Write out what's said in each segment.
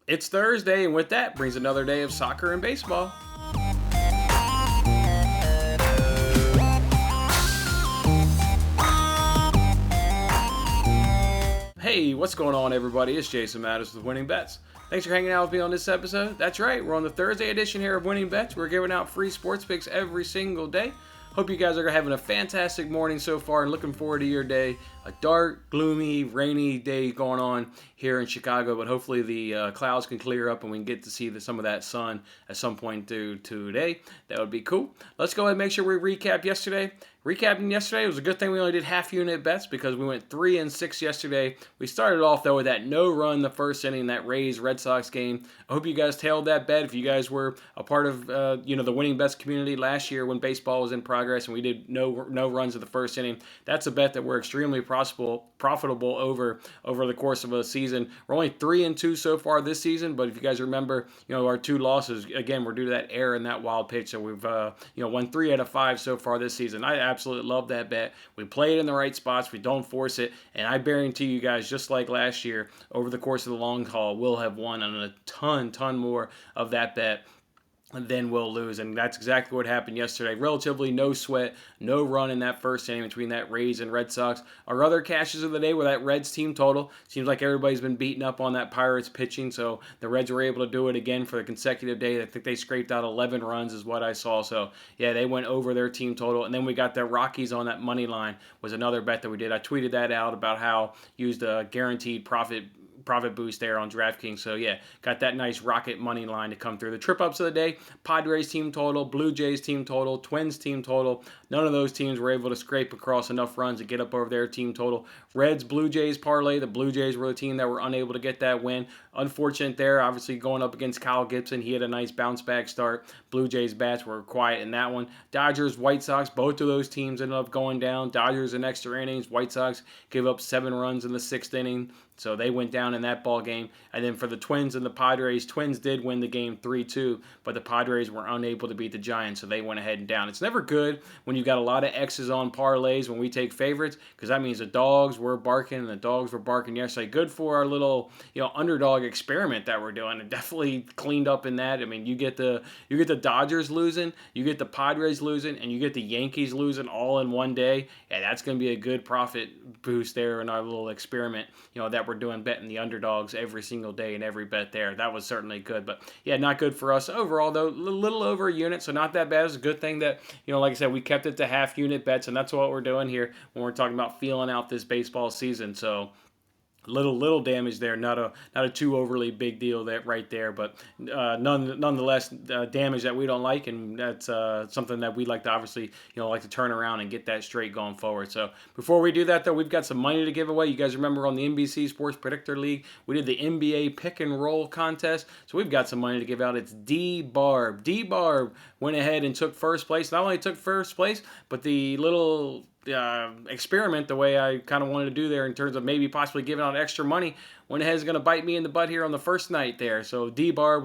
It's Thursday, and with that brings another day of soccer and baseball. Hey, what's going on, everybody? It's Jason Mattis with Winning Bets. Thanks for hanging out with me on this episode. That's right, we're on the Thursday edition here of Winning Bets. We're giving out free sports picks every single day. Hope you guys are having a fantastic morning so far and looking forward to your day. A dark, gloomy, rainy day going on here in Chicago, but hopefully the clouds can clear up and we can get to see some of that sun at some point through today. That would be cool. Let's go ahead and make sure we recap yesterday. Recapping yesterday, it was a good thing we only did half unit bets because we went 3-6 yesterday. We started off though with that no run the first inning, that Rays Red Sox game. I hope you guys tailed that bet. If you guys were a part of the winning bets community last year when baseball was in progress and we did no runs of the first inning, that's a bet that we're extremely profitable over the course of a season. We're only 3-2 so far this season, but if you guys remember, our 2 losses again were due to that error in that wild pitch. So we've won 3 out of 5 so far this season. I absolutely love that bet. We play it in the right spots. We don't force it. And I guarantee you guys, just like last year, over the course of the long haul, we'll have won on a ton more of that bet then we'll lose. And that's exactly what happened yesterday. Relatively no sweat, no run in that first inning between that Rays and Red Sox. Our other cashes of the day were that Reds team total. Seems like everybody's been beaten up on that Pirates pitching, so the Reds were able to do it again for the consecutive day. I think they scraped out 11 runs is what I saw. So, yeah, they went over their team total. And then we got the Rockies on that money line was another bet that we did. I tweeted that out about how used a guaranteed profit boost there on DraftKings. So yeah, got that nice rocket money line to come through. The trip ups of the day: Padres team total, Blue Jays team total, Twins team total. None of those teams were able to scrape across enough runs to get up over their team total. Reds Blue Jays parlay. The Blue Jays were the team that were unable to get that win. Unfortunate there. Obviously going up against Kyle Gibson, he had a nice bounce back start. Blue Jays bats were quiet in that one. Dodgers White Sox, both of those teams ended up going down. Dodgers in extra innings. White Sox gave up 7 runs in the 6th inning. So they went down in that ball game. And then for the Twins and the Padres, Twins did win the game 3-2, but the Padres were unable to beat the Giants, so they went ahead and down. It's never good when you've got a lot of X's on parlays when we take favorites, because that means the dogs were barking and the dogs were barking yesterday. Good for our little underdog experiment that we're doing. It definitely cleaned up in that. I mean, you get the Dodgers losing, you get the Padres losing, and you get the Yankees losing all in one day. Yeah, that's going to be a good profit boost there in our little experiment. That we're doing betting the underdogs every single day and every bet there. That was certainly good. But yeah, not good for us overall, though. A little over a unit, so not that bad. It's a good thing that, like I said, we kept it to half unit bets, and that's what we're doing here when we're talking about feeling out this baseball season. So little damage there, not a too overly big deal that right there, but nonetheless damage that we don't like, and that's something that we'd like to obviously like to turn around and get that straight going forward. So before we do that though, we've got some money to give away. You guys remember on the NBC Sports Predictor League, we did the NBA pick and roll contest, so we've got some money to give out. It's D-Barb. D-Barb went ahead and took first place. Not only took first place, but the little experiment, the way I kind of wanted to do there in terms of maybe possibly giving out extra money, went ahead is going to bite me in the butt here on the first night there. So D-Bar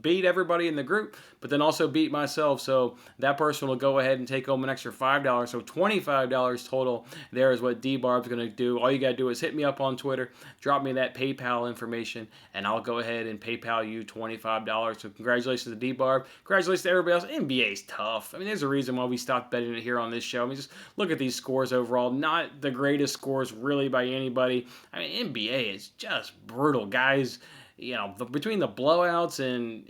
beat everybody in the group, but then also beat myself. So that person will go ahead and take home an extra $5. So $25 total there is what D-Barb's going to do. All you got to do is hit me up on Twitter, drop me that PayPal information, and I'll go ahead and PayPal you $25. So congratulations to D-Barb. Congratulations to everybody else. NBA's tough. I mean, there's a reason why we stopped betting it here on this show. I mean, just look at these scores overall. Not the greatest scores really by anybody. I mean, NBA is just brutal. Guys, between the blowouts and,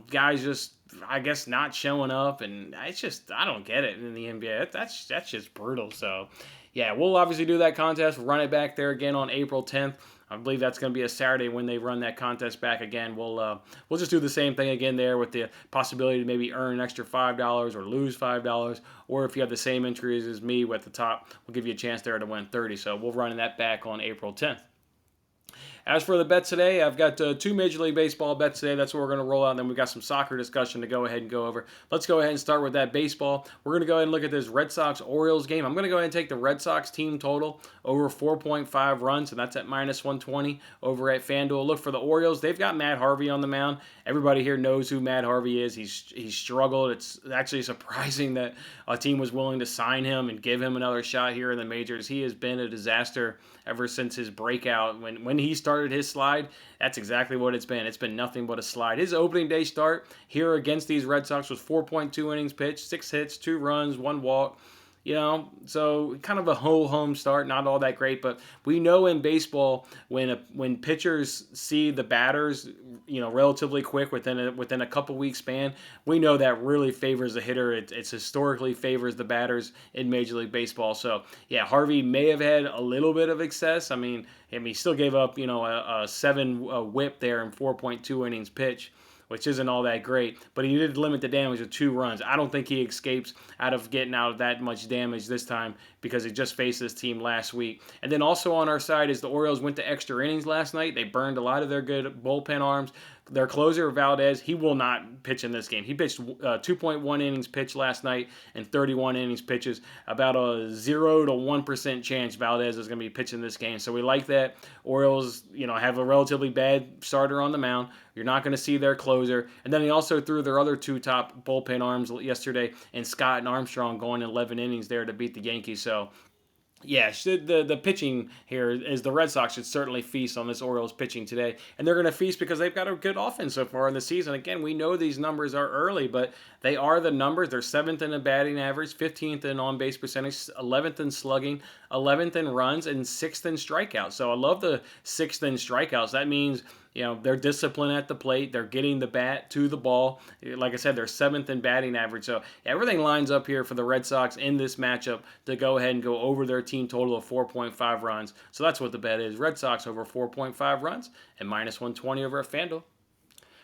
guys just, I guess, not showing up, and it's just, I don't get it in the NBA. That's just brutal. So, yeah, we'll obviously do that contest. We'll run it back there again on April 10th. I believe that's going to be a Saturday when they run that contest back again. We'll just do the same thing again there with the possibility to maybe earn an extra $5 or lose $5, or if you have the same entries as me at the top, we'll give you a chance there to win 30. So we'll run that back on April 10th. As for the bets today, I've got 2 Major League Baseball bets today. That's what we're going to roll out. And then we've got some soccer discussion to go ahead and go over. Let's go ahead and start with that baseball. We're going to go ahead and look at this Red Sox-Orioles game. I'm going to go ahead and take the Red Sox team total over 4.5 runs, and that's at minus 120 over at FanDuel. Look for the Orioles. They've got Matt Harvey on the mound. Everybody here knows who Matt Harvey is. He's struggled. It's actually surprising that a team was willing to sign him and give him another shot here in the majors. He has been a disaster ever since his breakout. When he started started his slide, that's exactly what it's been. It's been nothing but a slide. His opening day start here against these Red Sox was 4.2 innings pitched, 6 hits, 2 runs, 1 walk. So kind of a home start, not all that great, but we know in baseball when pitchers see the batters, relatively quick within a couple weeks span, we know that really favors the hitter. It's historically favors the batters in Major League Baseball. So yeah, Harvey may have had a little bit of excess. I mean, he still gave up a 7 whip there in 4.2 innings pitch, which isn't all that great, but he did limit the damage to 2 runs. I don't think he escapes out of getting out of that much damage this time because he just faced this team last week. And then also on our side is the Orioles went to extra innings last night. They burned a lot of their good bullpen arms. Their closer, Valdez, he will not pitch in this game. He pitched 2.1 innings pitched last night and 31 innings pitches. About a 0 to 1% chance Valdez is going to be pitching this game. So we like that. Orioles, have a relatively bad starter on the mound. You're not going to see their closer. And then he also threw their other 2 top bullpen arms yesterday, and Scott and Armstrong going 11 innings there to beat the Yankees. So yeah, the pitching here is the Red Sox should certainly feast on this Orioles pitching today. And they're going to feast because they've got a good offense so far in the season. Again, we know these numbers are early, but they are the numbers. They're 7th in the batting average, 15th in on-base percentage, 11th in slugging, 11th in runs, and 6th in strikeouts. So I love the 6th in strikeouts. That means they're disciplined at the plate. They're getting the bat to the ball. Like I said, they're 7th in batting average. So everything lines up here for the Red Sox in this matchup to go ahead and go over their team total of 4.5 runs. So that's what the bet is. Red Sox over 4.5 runs and minus 120 over at FanDuel.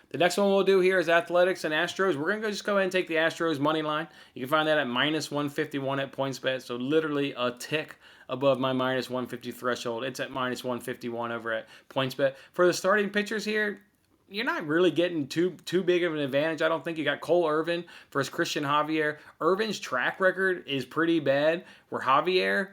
The next one we'll do here is Athletics and Astros. We're going to just go ahead and take the Astros money line. You can find that at minus 151 at PointsBet. So literally a tick above my minus 150 threshold. It's at minus 151 over at PointsBet. For the starting pitchers here, you're not really getting too big of an advantage. I don't think. You got Cole Irvin versus Christian Javier. Irvin's track record is pretty bad, where Javier,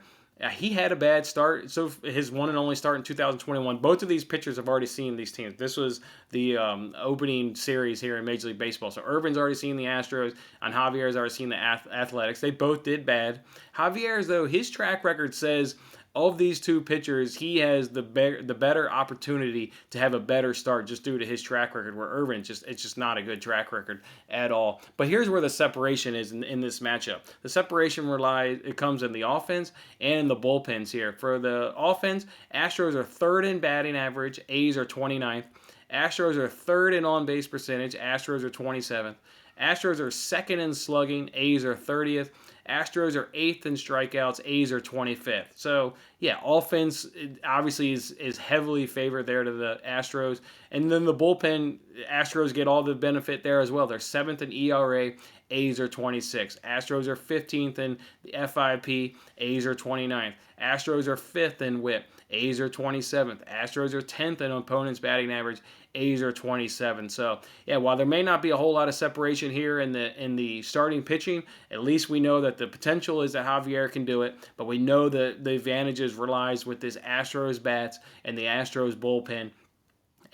he had a bad start. So his one and only start in 2021. Both of these pitchers have already seen these teams. This was the opening series here in Major League Baseball. So Irvin's already seen the Astros, and Javier's already seen the Athletics. They both did bad. Javier's, though, his track record says of these 2 pitchers, he has the better opportunity to have a better start just due to his track record, where Irvin, it's just not a good track record at all. But here's where the separation is in this matchup. The separation it comes in the offense and in the bullpens here. For the offense, Astros are 3rd in batting average, A's are 29th. Astros are 3rd in on-base percentage, Astros are 27th. Astros are 2nd in slugging, A's are 30th. Astros are 8th in strikeouts, A's are 25th. So, yeah, offense obviously is heavily favored there to the Astros. And then the bullpen, Astros get all the benefit there as well. They're 7th in ERA, A's are 26th. Astros are 15th in the FIP, A's are 29th. Astros are 5th in WHIP, A's are 27th. Astros are 10th in opponent's batting average, A's are 27. So, yeah, while there may not be a whole lot of separation here in the starting pitching, at least we know that the potential is that Javier can do it, but we know that the advantages relies with this Astros bats and the Astros bullpen.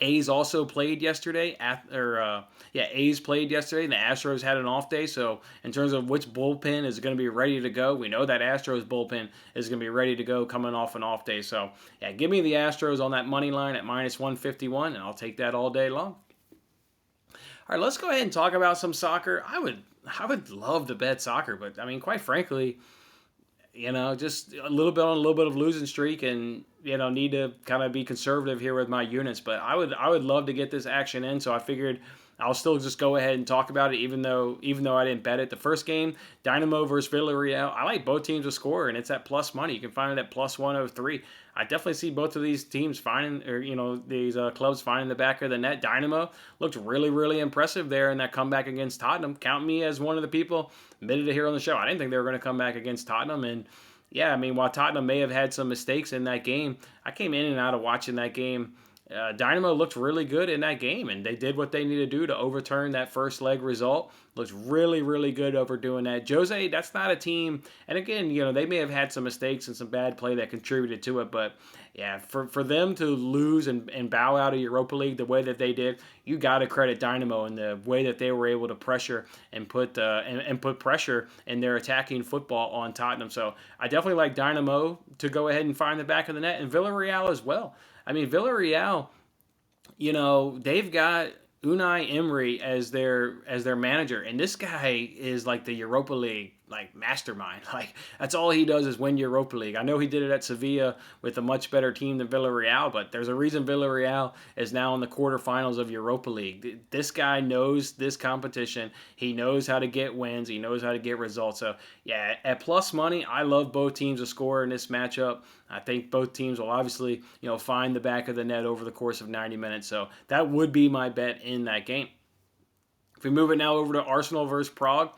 A's also played yesterday. A's played yesterday, and the Astros had an off day. So in terms of which bullpen is going to be ready to go, we know that Astros bullpen is going to be ready to go coming off an off day. So yeah, give me the Astros on that money line at minus 151, and I'll take that all day long. All right, let's go ahead and talk about some soccer. I would love to bet soccer, but I mean, quite frankly, just a little bit of losing streak, and need to kind of be conservative here with my units. But I would love to get this action in, so I figured I'll still just go ahead and talk about it, even though I didn't bet it. The first game, Dynamo versus Villareal, I like both teams to score, and it's at plus money. You can find it at plus 103. I definitely see both of these teams these clubs finding the back of the net. Dynamo looked really, really impressive there in that comeback against Tottenham. Count me as one of the people admitted it here on the show. I didn't think they were going to come back against Tottenham, and yeah, I mean, while Tottenham may have had some mistakes in that game, I came in and out of watching that game. Dynamo looked really good in that game, and they did what they needed to do to overturn that first leg result. Looks really, really good over doing that. Jose, that's not a team, and again, they may have had some mistakes and some bad play that contributed to it, but yeah, for them to lose and bow out of Europa League the way that they did, you got to credit Dynamo in the way that they were able to pressure and put pressure in their attacking football on Tottenham. So I definitely like Dynamo to go ahead and find the back of the net, and Villareal as well. I mean, Villarreal, they've got Unai Emery as their manager, and this guy is like the Europa League like mastermind. Like that's all he does is win Europa League. I know he did it at Sevilla with a much better team than Villarreal, but there's a reason Villarreal is now in the quarterfinals of Europa League. This guy knows this competition. He knows how to get wins. He knows how to get results. So yeah, at plus money, I love both teams to score in this matchup. I think both teams will obviously, find the back of the net over the course of 90 minutes. So that would be my bet in that game. If we move it now over to Arsenal versus Prague,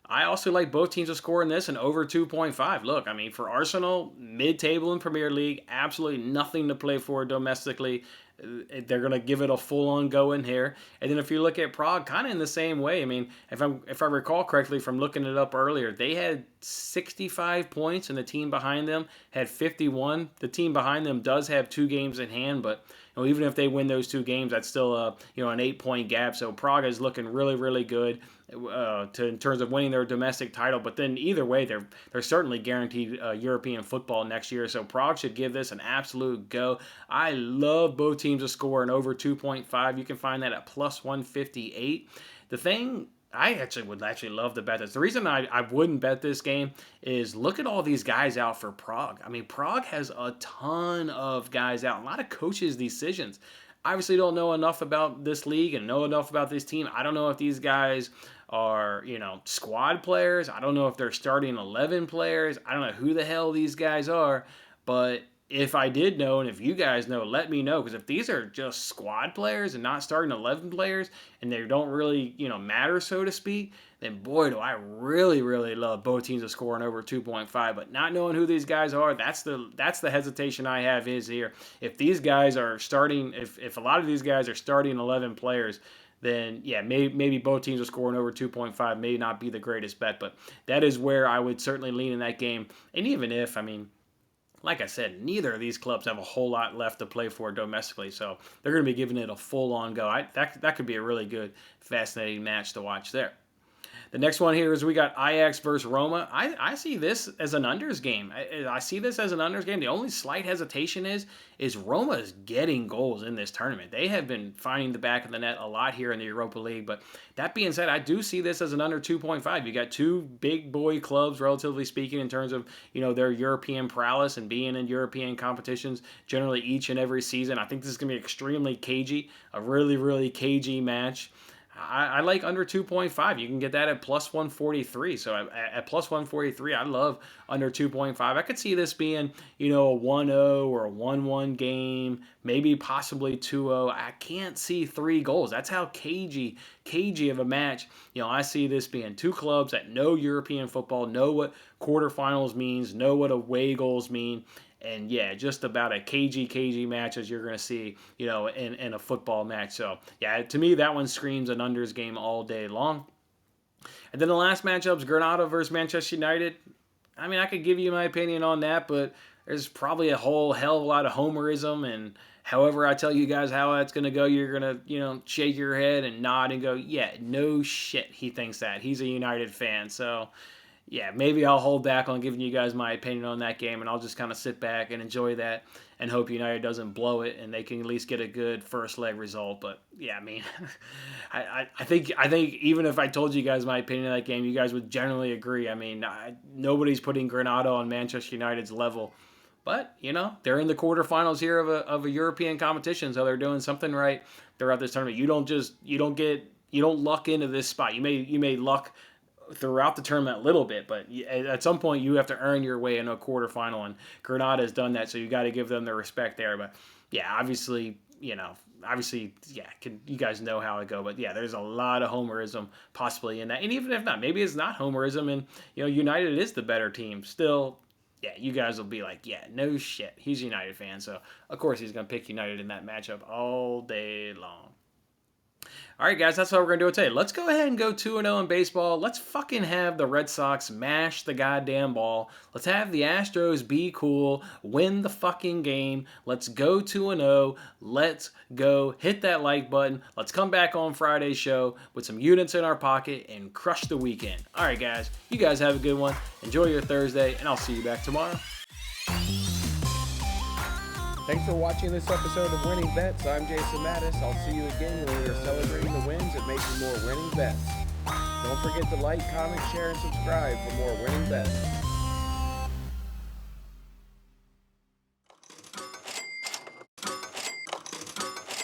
I also like both teams to score in this and over 2.5. Look, I mean, for Arsenal, mid-table in Premier League, absolutely nothing to play for domestically. They're going to give it a full-on go in here. And then if you look at Prague, kind of in the same way. I mean, if I recall correctly from looking it up earlier, they had 65 points and the team behind them had 51. The team behind them does have 2 games in hand, but even if they win those 2 games, that's still an 8-point gap. So Prague is looking really, really good in terms of winning their domestic title. But then either way, they're certainly guaranteed European football next year. So Prague should give this an absolute go. I love both teams to score an over 2.5. You can find that at plus 158. The thing I would love to bet this. The reason I wouldn't bet this game is look at all these guys out for Prague. I mean, Prague has a ton of guys out, a lot of coaches' decisions. Obviously don't know enough about this league and know enough about this team. I don't know if these guys are, squad players. I don't know if they're starting 11 players. I don't know who the hell these guys are, but if I did know, and if you guys know, let me know. Because if these are just squad players and not starting 11 players, and they don't really, matter, so to speak, then boy, do I really, really love both teams to score an over 2.5. But not knowing who these guys are, that's the hesitation I have is here. If these guys are starting, if a lot of these guys are starting 11 players, then yeah, maybe both teams are scoring over 2.5 may not be the greatest bet. But that is where I would certainly lean in that game. And even if, like I said, neither of these clubs have a whole lot left to play for domestically, so they're going to be giving it a full-on go. That could be a really good, fascinating match to watch there. The next one here is we got Ajax versus Roma. I see this as an unders game. I see this as an unders game. The only slight hesitation is Roma is getting goals in this tournament. They have been finding the back of the net a lot here in the Europa League. But that being said, I do see this as an under 2.5. You got 2 big boy clubs, relatively speaking, in terms of their European prowess and being in European competitions generally each and every season. I think this is going to be extremely cagey, a really, really cagey match. I like under 2.5. You can get that at plus 143. So at plus 143, I love under 2.5. I could see this being, a 1-0 or a 1-1 game, maybe possibly 2-0. I can't see 3 goals. That's how cagey of a match. I see this being 2 clubs that know European football, know what quarterfinals means, know what away goals mean. And yeah, just about a cagey match as you're going to see, in a football match. So yeah, to me, that one screams an unders game all day long. And then the last matchup is Granada versus Manchester United. I could give you my opinion on that, but there's probably a whole hell of a lot of homerism. And however I tell you guys how that's going to go, you're going to, shake your head and nod and go, yeah, no shit, he thinks that. He's a United fan. So yeah, maybe I'll hold back on giving you guys my opinion on that game, and I'll just kind of sit back and enjoy that and hope United doesn't blow it and they can at least get a good first leg result. But yeah, I think even if I told you guys my opinion on that game, you guys would generally agree. Nobody's putting Granada on Manchester United's level. But, they're in the quarterfinals here of a European competition, so they're doing something right throughout this tournament. You don't luck into this spot. You may luck throughout the tournament a little bit, but at some point you have to earn your way into a quarterfinal, and Granada has done that, so you got to give them the respect there. But yeah, obviously, you guys know how it go. But yeah, there's a lot of homerism possibly in that, and even if not, maybe it's not homerism, and United is the better team. Still, yeah, you guys will be like, yeah, no shit, he's a United fan, so of course he's gonna pick United in that matchup all day long. All right, guys, that's what we're going to do today. Let's go ahead and go 2-0 in baseball. Let's fucking have the Red Sox mash the goddamn ball. Let's have the Astros be cool, win the fucking game. Let's go 2-0. Let's go hit that like button. Let's come back on Friday's show with some units in our pocket and crush the weekend. All right, guys, you guys have a good one. Enjoy your Thursday, and I'll see you back tomorrow. Thanks for watching this episode of Winning Bets. I'm Jason Mattis. I'll see you again when we are celebrating the wins and making more winning bets. Don't forget to like, comment, share, and subscribe for more winning bets.